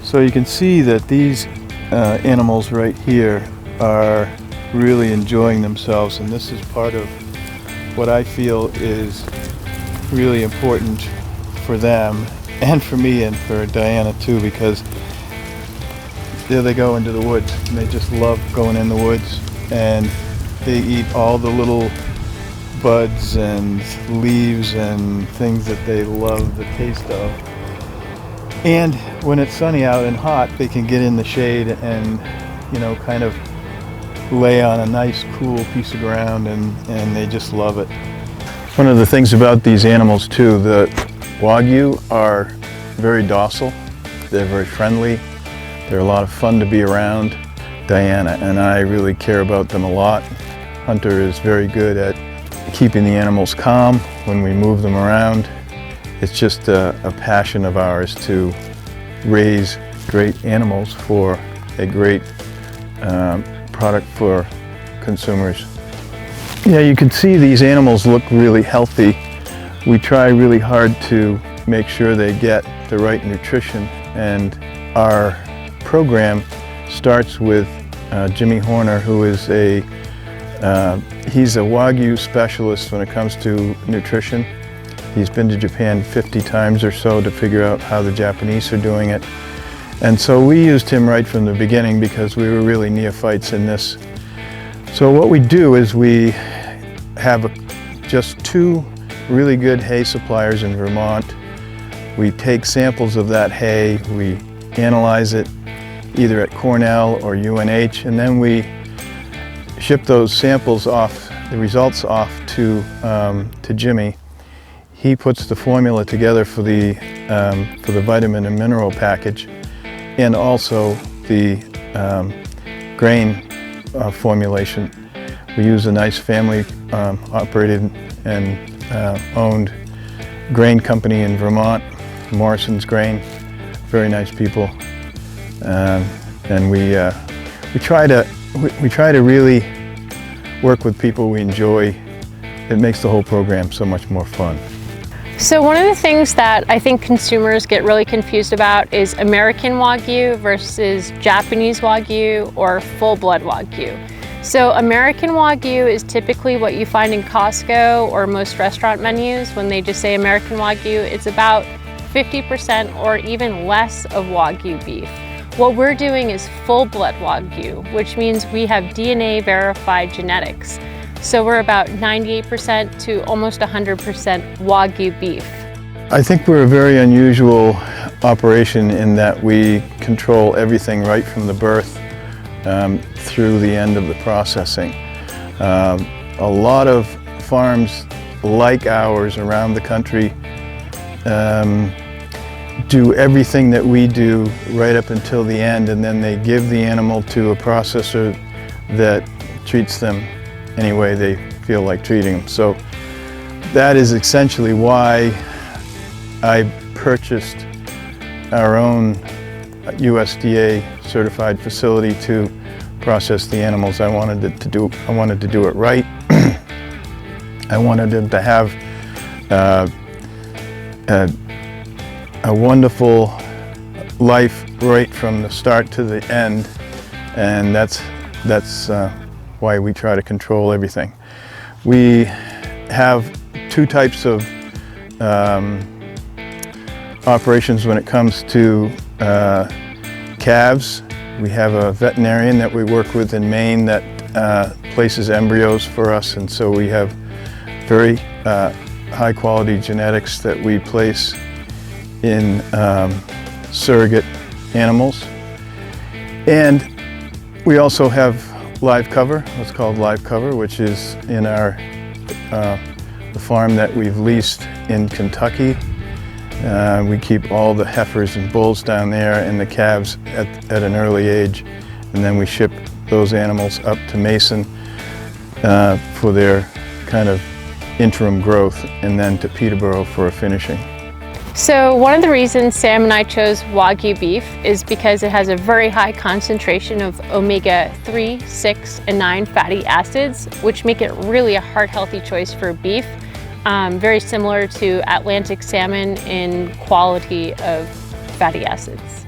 So you can see that these animals right here are really enjoying themselves, and this is part of what I feel is really important for them and for me and for Diana too, because there they go into the woods and they just love going in the woods, and they eat all the little buds and leaves and things that they love the taste of. And when it's sunny out and hot, they can get in the shade and, you know, kind of lay on a nice cool piece of ground, and they just love it. One of the things about these animals too, the Wagyu are very docile, they're very friendly, they're a lot of fun to be around. Diana and I really care about them a lot. Hunter is very good at keeping the animals calm when we move them around. It's just a passion of ours to raise great animals for a great product for consumers. Yeah, you can see these animals look really healthy. We try really hard to make sure they get the right nutrition, and our program starts with Jimmy Horner, who is he's a Wagyu specialist when it comes to nutrition. He's been to Japan 50 times or so to figure out how the Japanese are doing it. And so we used him right from the beginning because we were really neophytes in this. So what we do is we have just 2 really good hay suppliers in Vermont. We take samples of that hay, we analyze it either at Cornell or UNH, and then we ship those samples off, the results off to Jimmy. He puts the formula together for the vitamin and mineral package, and also the grain formulation. We use a nice family operated and owned grain company in Vermont, Morrison's Grain. Very nice people, and we try to really work with people we enjoy. It makes the whole program so much more fun. So one of the things that I think consumers get really confused about is American Wagyu versus Japanese Wagyu or full-blood Wagyu. So American Wagyu is typically what you find in Costco or most restaurant menus when they just say American Wagyu. It's about 50% or even less of Wagyu beef. What we're doing is full-blood Wagyu, which means we have DNA verified genetics. So we're about 98% to almost 100% Wagyu beef. I think we're a very unusual operation in that we control everything right from the birth through the end of the processing. A lot of farms like ours around the country do everything that we do right up until the end, and then they give the animal to a processor that treats them any way they feel like treating them. So that is essentially why I purchased our own USDA certified facility to process the animals. I wanted to do it right. I wanted them to have a wonderful life right from the start to the end, and that's why we try to control everything. We have 2 types of operations when it comes to calves. We have a veterinarian that we work with in Maine that places embryos for us, and so we have very high quality genetics that we place in surrogate animals. And we also have live cover, what's called live cover, which is in our the farm that we've leased in Kentucky. We keep all the heifers and bulls down there and the calves at an early age, and then we ship those animals up to Mason for their kind of interim growth, and then to Peterborough for a finishing. So one of the reasons Sam and I chose Wagyu beef is because it has a very high concentration of omega-3, 6, and 9 fatty acids, which make it really a heart-healthy choice for beef. Very similar to Atlantic salmon in quality of fatty acids.